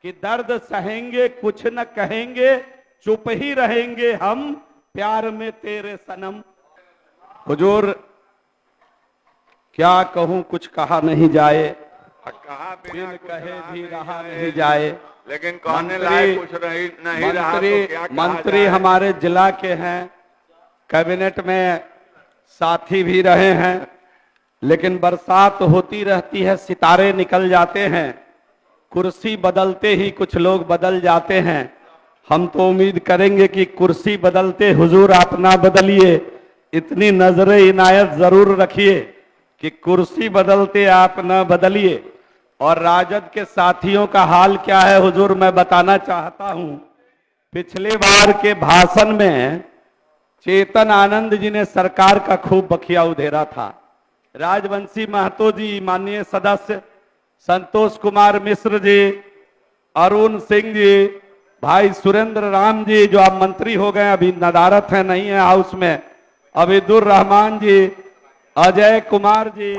कि दर्द सहेंगे कुछ न कहेंगे, चुप ही रहेंगे हम प्यार में तेरे सनम। हुजूर क्या कहूं, कुछ कहा नहीं जाए, कहा बिन कहे भी रहा जाए, नहीं जाए। लेकिन कहने लायक कुछ नहीं रहा तो क्या कहा मंत्री जाए। हमारे जिला के हैं, कैबिनेट में साथी भी रहे हैं, लेकिन बरसात होती रहती है, सितारे निकल जाते हैं, कुर्सी बदलते ही कुछ लोग बदल जाते हैं। हम तो उम्मीद करेंगे कि कुर्सी बदलते हुजूर आप ना बदलिए, इतनी नजर इनायत जरूर रखिए कि कुर्सी बदलते आप ना बदलिए। और राजद के साथियों का हाल क्या है हुजूर, मैं बताना चाहता हूं। पिछले बार के भाषण में चेतन आनंद जी ने सरकार का खूब बखिया उधेरा था। राजवंशी महतो जी, माननीय सदस्य संतोष कुमार मिश्र जी, अरुण सिंह जी, भाई सुरेंद्र राम जी जो अब मंत्री हो गए, अभी नदारत है, नहीं है हाउस में, अबीदुर रहमान जी, अजय कुमार जी,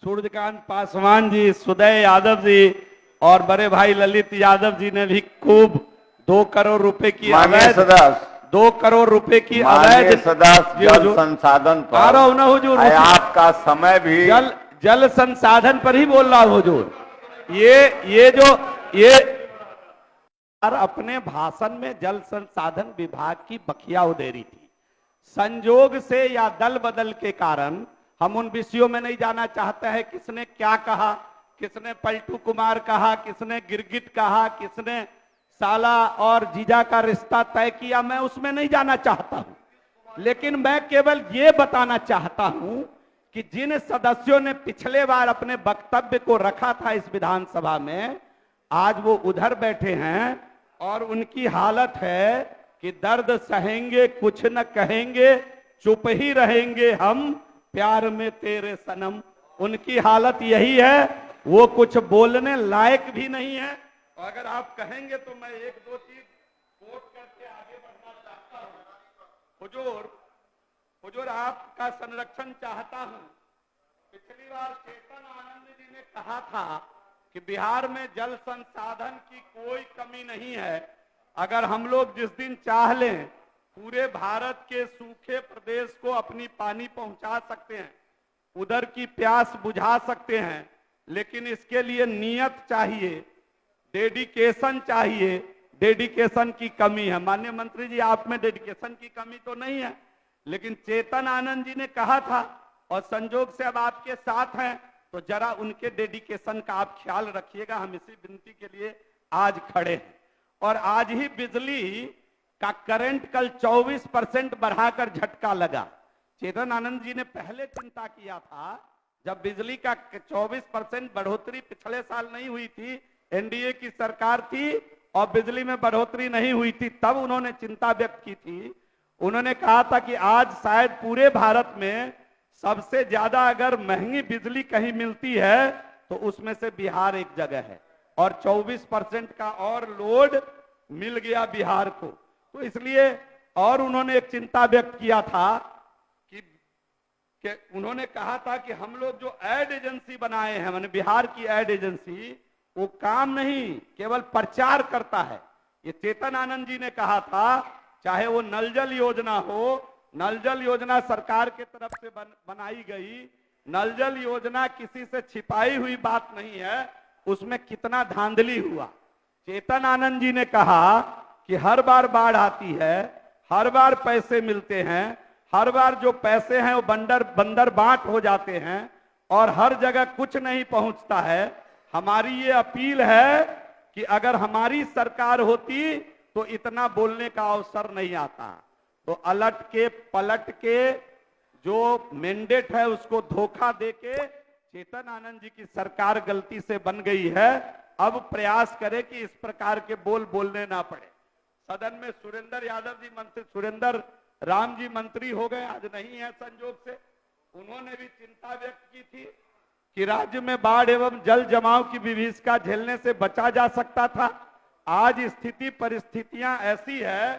सूर्यकांत पासवान जी, सुदय यादव जी और बड़े भाई ललित यादव जी ने भी खूब 2 करोड़ रुपए की अवैध 2 करोड़ रुपए की अवैध जल संसाधन पर आ रहा हूं ना हुजूर, आपका समय भी जल संसाधन पर ही बोल रहा हूं हुजूर। ये अपने भाषण में जल संसाधन विभाग की बखिया उधेरी थी। संजोग से या दल बदल के कारण हम उन विषयों में नहीं जाना चाहते हैं, किसने क्या कहा, किसने पलटू कुमार कहा, किसने गिरगिट कहा, किसने साला और जीजा का रिश्ता तय किया, मैं उसमें नहीं जाना चाहता हूं। लेकिन मैं केवल ये बताना चाहता हूं कि जिन सदस्यों ने पिछले बार अपने वक्तव्य को रखा था इस विधानसभा में, आज वो उधर बैठे हैं और उनकी हालत है कि दर्द सहेंगे कुछ न कहेंगे, चुप ही रहेंगे हम प्यार में तेरे सनम। उनकी हालत यही है, वो कुछ बोलने लायक भी नहीं है। अगर आप कहेंगे तो मैं 1-2 चीज कोट करके आगे बढ़ना चाहता हूं। हुजूर आपका संरक्षण चाहता हूं। पिछली बार चेतन आनंद जी ने कहा था कि बिहार में जल संसाधन की कोई कमी नहीं है। अगर हम लोग जिस दिन चाह लें पूरे भारत के सूखे प्रदेश को अपनी पानी पहुंचा सकते हैं, उधर की प्यास बुझा सकते हैं, लेकिन इसके लिए नियत चाहिए, डेडिकेशन चाहिए। डेडिकेशन की कमी है। माननीय मंत्री जी, आप में डेडिकेशन की कमी तो नहीं है, लेकिन चेतन आनंद जी ने कहा था और संजोग से अब आपके साथ हैं, तो जरा उनके डेडिकेशन का आप ख्याल रखिएगा। हम इसी विनती के लिए आज खड़े हैं। और आज ही बिजली का करंट कल 24% बढ़ाकर झटका लगा। चेतन आनंद जी ने पहले चिंता किया था, जब बिजली का 24% बढ़ोतरी पिछले साल नहीं हुई थी, एनडीए की सरकार थी और बिजली में बढ़ोतरी नहीं हुई थी, तब उन्होंने चिंता व्यक्त की थी। उन्होंने कहा था कि आज शायद पूरे भारत में सबसे ज्यादा अगर महंगी बिजली कहीं मिलती है तो उसमें से बिहार एक जगह है, और 24% का और लोड मिल गया बिहार को। तो इसलिए और उन्होंने एक चिंता व्यक्त किया था कि उन्होंने कहा था कि हम लोग जो एड एजेंसी बनाए हैं, माने बिहार की एड एजेंसी, वो काम नहीं केवल प्रचार करता है। ये चेतन आनंद जी ने कहा था, चाहे वो नल जल योजना हो, नल जल योजना सरकार के तरफ से बनाई गई, नल जल योजना किसी से छिपाई हुई बात नहीं है, उसमें कितना धांधली हुआ। चेतन आनंद जी ने कहा कि हर बार बाढ़ आती है, हर बार पैसे मिलते हैं, हर बार जो पैसे हैं वो बंदर बांट हो जाते हैं और हर जगह कुछ नहीं पहुंचता है। हमारी ये अपील है कि अगर हमारी सरकार होती तो इतना बोलने का अवसर नहीं आता। तो अलट के पलट के जो मैंडेट है उसको धोखा देके चेतन आनंद जी की सरकार गलती से बन गई है। अब प्रयास करे कि इस प्रकार के बोल बोलने ना पड़े। सदन में सुरेंद्र यादव जी मंत्री, सुरेंद्र राम जी मंत्री हो गए, आज नहीं है संजोग से। उन्होंने भी चिंता व्यक्त की थी कि राज्य में बाढ़ एवं जल जमाव की विभीषिका झेलने से बचा जा सकता था। आज स्थिति परिस्थितियां ऐसी है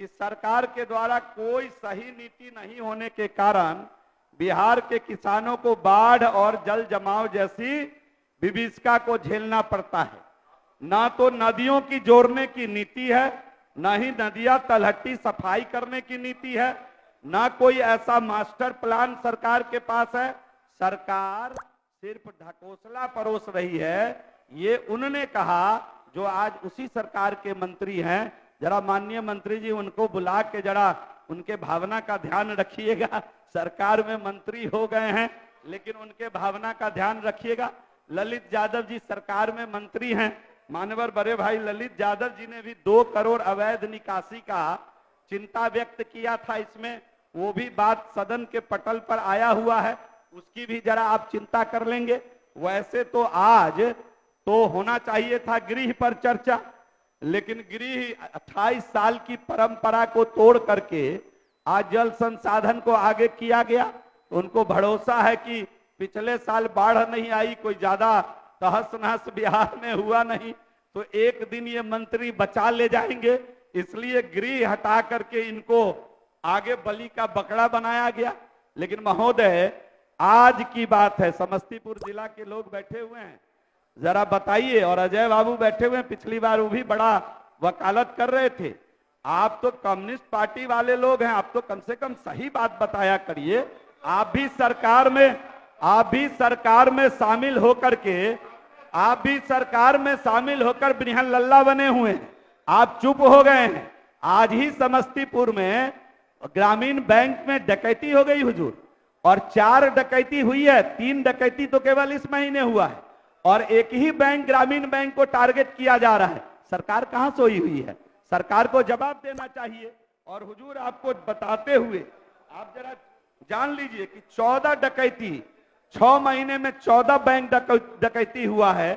कि सरकार के द्वारा कोई सही नीति नहीं होने के कारण बिहार के किसानों को बाढ़ और जल जमाव जैसी विभीषिका को झेलना पड़ता है। ना तो नदियों की जोड़ने की नीति है, ना ही नदियां तलहटी सफाई करने की नीति है, ना कोई ऐसा मास्टर प्लान सरकार के पास है। सरकार सिर्फ ढकोसला परोस रही है। ये उन्होंने कहा जो आज उसी सरकार के मंत्री हैं। जरा माननीय मंत्री जी उनको बुला के जरा उनके भावना का ध्यान रखिएगा। सरकार में मंत्री हो गए हैं लेकिन उनके भावना का ध्यान रखिएगा। ललित यादव जी सरकार में मंत्री हैं। मानवर बड़े भाई ललित यादव जी ने भी 2 करोड़ अवैध निकासी का चिंता व्यक्त किया था। इसमें वो भी बात सदन के पटल पर आया हुआ है, उसकी भी जरा आप चिंता कर लेंगे। वैसे तो आज तो होना चाहिए था गृह पर चर्चा, लेकिन गृह 28 साल की परंपरा को तोड़ करके आज जल संसाधन को आगे किया गया। उनको भरोसा है कि पिछले साल बाढ़ नहीं आई, कोई ज्यादा तहस नहस बिहार में हुआ नहीं, तो एक दिन ये मंत्री बचा ले जाएंगे, इसलिए गृह हटा करके इनको आगे बलि का बकरा बनाया गया। लेकिन महोदय आज की बात है, समस्तीपुर जिला के लोग बैठे हुए हैं, जरा बताइए, और अजय बाबू बैठे हुए हैं, पिछली बार वो भी बड़ा वकालत कर रहे थे। आप तो कम्युनिस्ट पार्टी वाले लोग हैं, आप तो कम से कम सही बात बताया करिए। आप भी सरकार में शामिल होकर के बिरहन लल्ला बने हुए हैं, आप चुप हो गए हैं। आज ही समस्तीपुर में ग्रामीण बैंक में डकैती हो गई हुजूर, और 4 डकैती हुई है, 3 डकैती तो केवल इस महीने हुआ है, और एक ही बैंक ग्रामीण बैंक को टारगेट किया जा रहा है। सरकार कहां सोई हुई है? सरकार को जवाब देना चाहिए। और हुजूर आपको बताते हुए आप जरा जान लीजिए कि 14 डकैती 6 महीने में 14 बैंक डकैती हुआ है,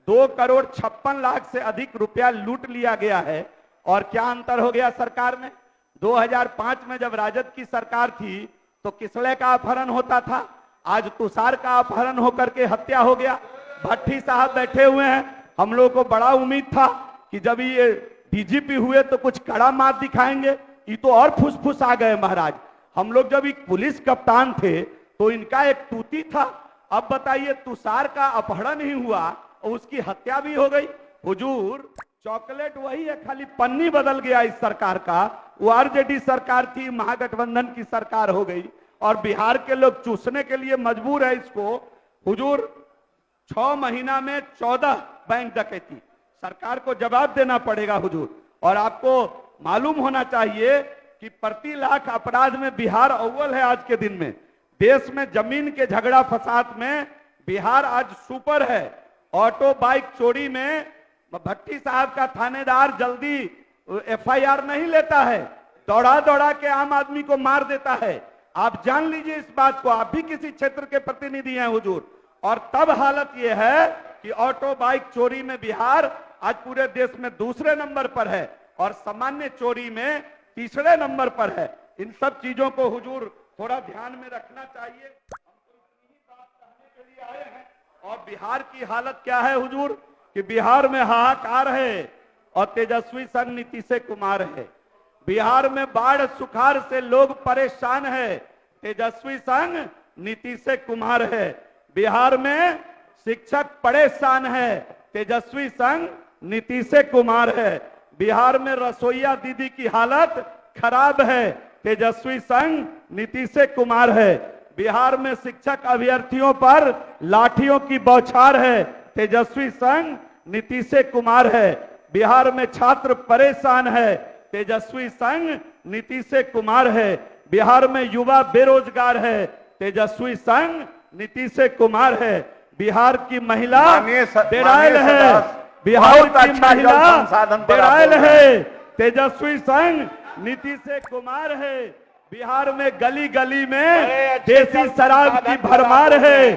2 करोड़ 56 लाख से अधिक रुपया लूट लिया गया है। और क्या अंतर हो गया सरकार में? 2005 में जब राजद की सरकार थी तो किसले का अपहरण होता था, आज तुषार का अपहरण होकर के हत्या हो गया। भट्टी साहब बैठे हुए हैं, हम लोग को बड़ा उम्मीद था कि जब ये डीजीपी हुए तो कुछ कड़ा मात दिखाएंगे, ये तो और फुसफुस आ गए महाराज। हम लोग जब एक पुलिस कप्तान थे तो इनका एक तूती था, अब बताइए तुषार का अपहरण ही हुआ और उसकी हत्या भी हो गई। हुजूर चॉकलेट वही है, खाली पन्नी बदल गया इस सरकार का। वो आरजेडी सरकार थी, महागठबंधन की सरकार हो गई और बिहार के लोग चूसने के लिए मजबूर है इसको। हुजूर 6 महीना में 14 बैंक डकैती, सरकार को जवाब देना पड़ेगा हुजूर। और आपको मालूम होना चाहिए कि प्रति लाख अपराध में बिहार अव्वल है आज के दिन में। देश में जमीन के झगड़ा फसाद में बिहार आज सुपर है। ऑटो बाइक चोरी में भट्टी साहब का थानेदार जल्दी एफआईआर नहीं लेता है, दौड़ा दौड़ा के आम आदमी को मार देता है। आप जान लीजिए इस बात को, आप भी किसी क्षेत्र के प्रतिनिधि हैं हुजूर। और तब हालत यह है कि ऑटो बाइक चोरी में बिहार आज पूरे देश में दूसरे नंबर पर है और सामान्य चोरी में तीसरे नंबर पर है। इन सब चीजों को हुजूर थोड़ा ध्यान में रखना चाहिए। हम तो इतनी बात कहने के लिए आए हैं। और बिहार की हालत क्या है हुजूर कि बिहार में हाहाकार है और तेजस्वी संग नीतीश कुमार है। बिहार में बाढ़ सुखाड़ से लोग परेशान है, तेजस्वी संग नीतीश कुमार है। बिहार में शिक्षक परेशान है, तेजस्वी संग नीतीश कुमार है। बिहार में रसोईया दीदी की हालत खराब है, तेजस्वी संग नीतीश कुमार है। बिहार में शिक्षक अभ्यर्थियों पर लाठियों की बौछार है, तेजस्वी संग नीतीश कुमार है। बिहार में छात्र परेशान है, तेजस्वी संग नीतीश कुमार है। बिहार में युवा बेरोजगार है, तेजस्वी संग नीतीश कुमार है। बिहार की महिला बेरायल है, बिहार की महिला बेरायल है, तेजस्वी संग नीतीश कुमार है। बिहार में गली गली में देसी शराब की भरमार है,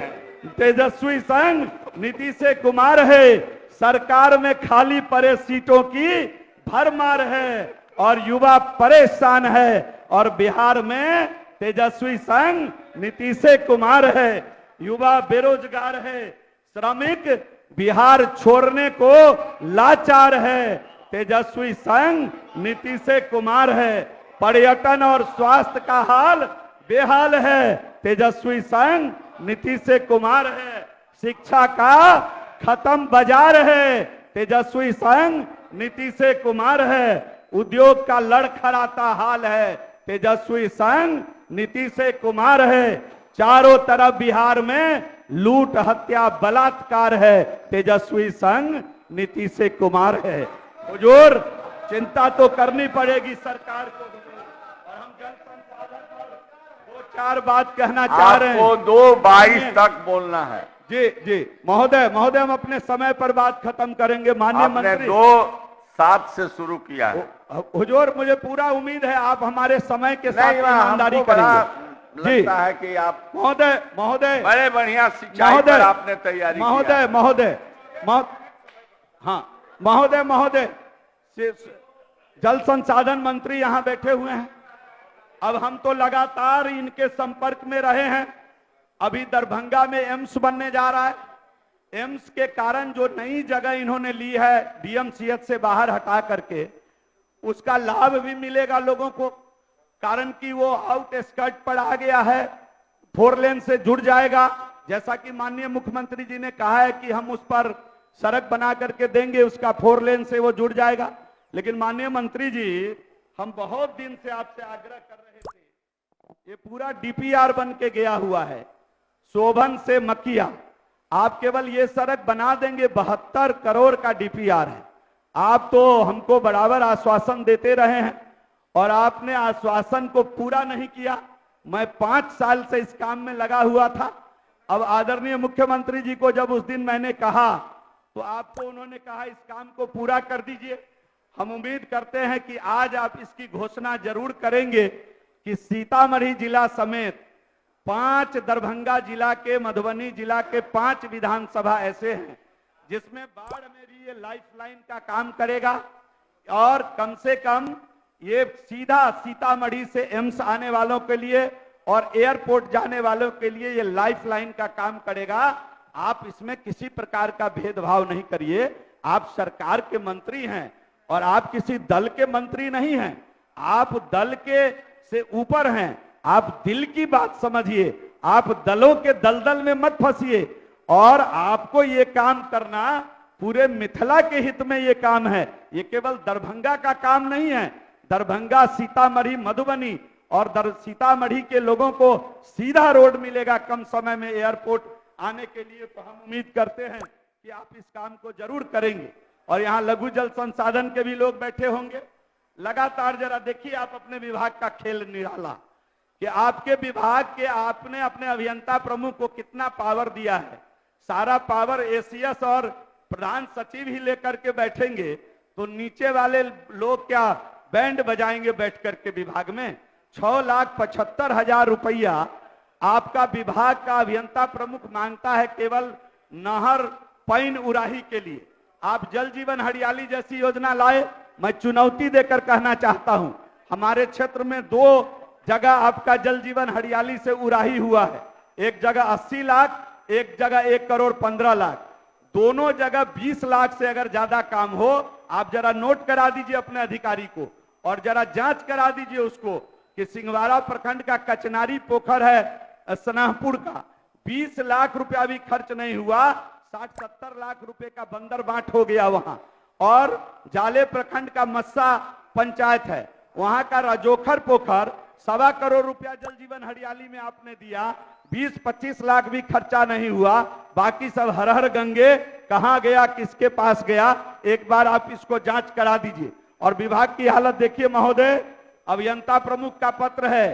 तेजस्वी संग नीतीश कुमार है। सरकार में खाली पड़े सीटों की भरमार है और युवा परेशान है। और बिहार में तेजस्वी संग नीतीश कुमार है। युवा बेरोजगार है, श्रमिक बिहार छोड़ने को लाचार है, तेजस्वी संग नीतीश कुमार है। पर्यटन और स्वास्थ्य का हाल बेहाल है, तेजस्वी संग नीतीश कुमार है। शिक्षा का खत्म बाजार है, तेजस्वी संग नीतीश कुमार है। उद्योग का लड़खड़ाता हाल है, तेजस्वी संग नीतीश कुमार है। चारों तरफ बिहार में लूट हत्या बलात्कार है, तेजस्वी संग नीतीश कुमार है। हुजूर, चिंता तो करनी पड़ेगी सरकार को। और हम जल संसाधन पर 2-4 बात कहना चाह रहे हैं। आपको 2:22 तक बोलना है। जी जी महोदय, हम अपने समय पर बात खत्म करेंगे। माननीय आपने मंत्री 2:07 से शुरू किया है। हुजूर, मुझे पूरा उम्मीद है आप हमारे समय के साथ नहीं, ईमानदारी हमको बड़ा करेंगे। लगता है कि आप महोदय बड़े बढ़िया सिंचाई पर आपने तैयारी किया। महोदय, जल संसाधन मंत्री यहाँ बैठे हुए हैं। अब हम तो लगातार इनके संपर्क में रहे हैं। अभी दरभंगा में एम्स बनने जा रहा है। एम्स के कारण जो नई जगह इन्होंने ली है डीएमसीएच से बाहर हटा करके, उसका लाभ भी मिलेगा लोगों को, कारण कि वो आउटस्कर्ट पर आ गया है, 4 लेन से जुड़ जाएगा। जैसा कि माननीय मुख्यमंत्री जी ने कहा है कि हम उस पर सड़क बना करके देंगे, उसका 4 लेन से वो जुड़ जाएगा। लेकिन माननीय मंत्री जी, हम बहुत दिन से आपसे आग्रह कर रहे थे, ये पूरा डीपीआर बन के गया हुआ है, शोभन से मकिया। आप केवल ये सड़क बना देंगे, 72 करोड़ का डीपीआर है। आप तो हमको बराबर आश्वासन देते रहे हैं और आपने आश्वासन को पूरा नहीं किया। मैं 5 साल से इस काम में लगा हुआ था। अब आदरणीय मुख्यमंत्री जी को जब उस दिन मैंने कहा तो आपको उन्होंने कहा इस काम को पूरा कर दीजिए। हम उम्मीद करते हैं कि आज आप इसकी घोषणा जरूर करेंगे कि सीतामढ़ी जिला समेत 5 दरभंगा जिला के, मधुबनी जिला के 5 विधानसभा ऐसे हैं जिसमें बाढ़ में भी ये लाइफलाइन का काम करेगा। और कम से कम ये सीधा सीतामढ़ी से एम्स आने वालों के लिए और एयरपोर्ट जाने वालों के लिए ये लाइफलाइन का काम करेगा। आप इसमें किसी प्रकार का भेदभाव नहीं करिए। आप सरकार के मंत्री हैं और आप किसी दल के मंत्री नहीं हैं। आप दल के से ऊपर हैं। आप दिल की बात समझिए। आप दलों के दलदल में मत फंसिए। और आपको ये काम करना पूरे मिथिला के हित में ये काम है। ये केवल दरभंगा का काम नहीं है। दरभंगा, सीतामढ़ी, मधुबनी और सीतामढ़ी के लोगों को सीधा रोड मिलेगा कम समय में एयरपोर्ट आने के लिए। तो हम उम्मीद करते हैं कि आप इस काम को जरूर करेंगे। और यहाँ लघु जल संसाधन के भी लोग बैठे होंगे। लगातार जरा देखिए आप अपने विभाग का खेल निराला कि आपके विभाग के आपने अपने अभियंता प्रमुख को कितना पावर दिया है। सारा पावर एसीएस और प्रधान सचिव ही लेकर के बैठेंगे तो नीचे वाले लोग क्या बैंड बजाएंगे बैठ करके विभाग में। 6,75,000 रुपया आपका विभाग का अभियंता प्रमुख मांगता है केवल नहर पैन उराही के लिए। आप जल जीवन हरियाली जैसी योजना लाए। मैं चुनौती देकर कहना चाहता हूं, हमारे क्षेत्र में 2 जगह आपका जल जीवन हरियाली से उराही हुआ है। एक जगह 80 लाख, एक जगह 1,15,00,000। दोनों जगह 20 लाख से अगर ज्यादा काम हो, आप जरा नोट करा दीजिए अपने अधिकारी को और जरा जांच करा दीजिए उसको कि सिंहवाड़ा प्रखंड का कचनारी पोखर है सनाहपुर का 20 लाख रुपया भी खर्च नहीं हुआ। 60-70 लाख रुपए का बंदर बांट हो गया वहां। और जाले प्रखंड का मस्सा पंचायत है, वहां का राजोखर पोखर 1.25 करोड़ रुपया जल जीवन हरियाली में आपने दिया। 20-25 लाख भी खर्चा नहीं हुआ। बाकी सब हर हर गंगे कहां गया, किसके पास गया, एक बार आप इसको जांच करा दीजिए। और विभाग की हालत देखिए महोदय, अभियंता प्रमुख का पत्र है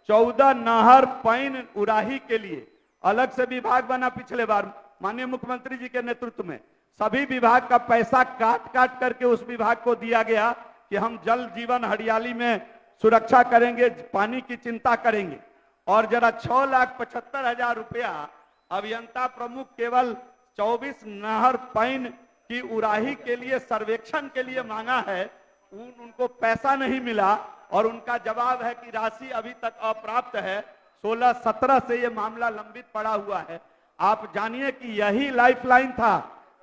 14 नहर पैन उराही के लिए अलग से विभाग बना। पिछले बार माननीय मुख्यमंत्री जी के नेतृत्व में सभी विभाग का पैसा काट काट करके उस विभाग को दिया गया कि हम जल जीवन हरियाली में सुरक्षा करेंगे, पानी की चिंता करेंगे। और जरा 6,75,000 रुपया अभियंता प्रमुख केवल 24 नहर पैन की उराही के लिए सर्वेक्षण के लिए मांगा है। उनको पैसा नहीं मिला और उनका जवाब है कि राशि अभी तक अप्राप्त है। 16-17 से ये मामला लंबित पड़ा हुआ है। आप जानिए कि यही लाइफलाइन था।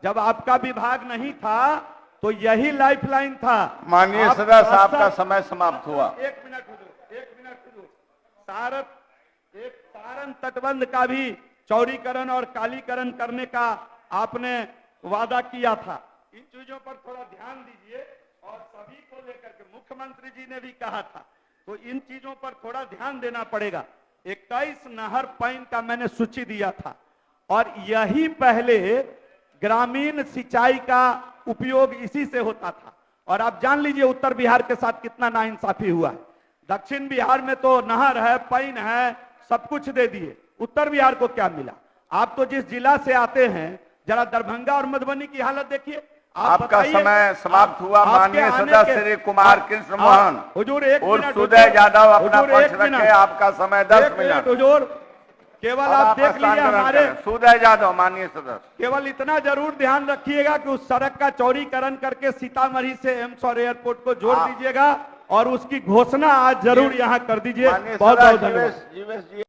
जब आपका विभाग नहीं था तो यही लाइफलाइन था। माननीय सदस्य साहब का समय समाप्त हुआ। एक मिनट रुको। सारण तटबंध का भी चौड़ीकरण और कालीकरण करने का आपने वादा किया था। इन चीजों पर थोड़ा ध्यान दीजिए और सभी को लेकर के मुख्यमंत्री जी ने भी कहा था, तो इन चीजों पर थोड़ा ध्यान देना पड़ेगा। 21 नहर पैन का मैंने सूची दिया था और यही पहले ग्रामीण सिंचाई का उपयोग इसी से होता था और आप जान लीजिए उत्तर बिहार के साथ कितना नाइंसाफी हुआ है। दक्षिण बिहार में तो नहर है, पैन है, सब कुछ दे दिए, उत्तर बिहार को क्या मिला? आप तो जिस जिला से आते हैं, जरा दरभंगा और मधुबनी की हालत देखिए। आपका समय समाप्त हुआ। माननीय सदस्य श्री कुमार कृष्ण मोहन हुजूर एक और मिनट, सुदय यादव अपना हुजूर, पक्ष एक मिनट। रखे। आपका समय 10 मिनट। हुजूर केवल आप देख लीजिए हमारे सुदय यादव माननीय सदस्य, केवल इतना जरूर ध्यान रखिएगा कि उस सड़क का चौड़ीकरण करके सीतामढ़ी से एम्स और एयरपोर्ट को जोड़ दीजिएगा और उसकी घोषणा आज जरूर यहाँ कर दीजिए। बहुत बहुत धन्यवाद। जीवेश जी।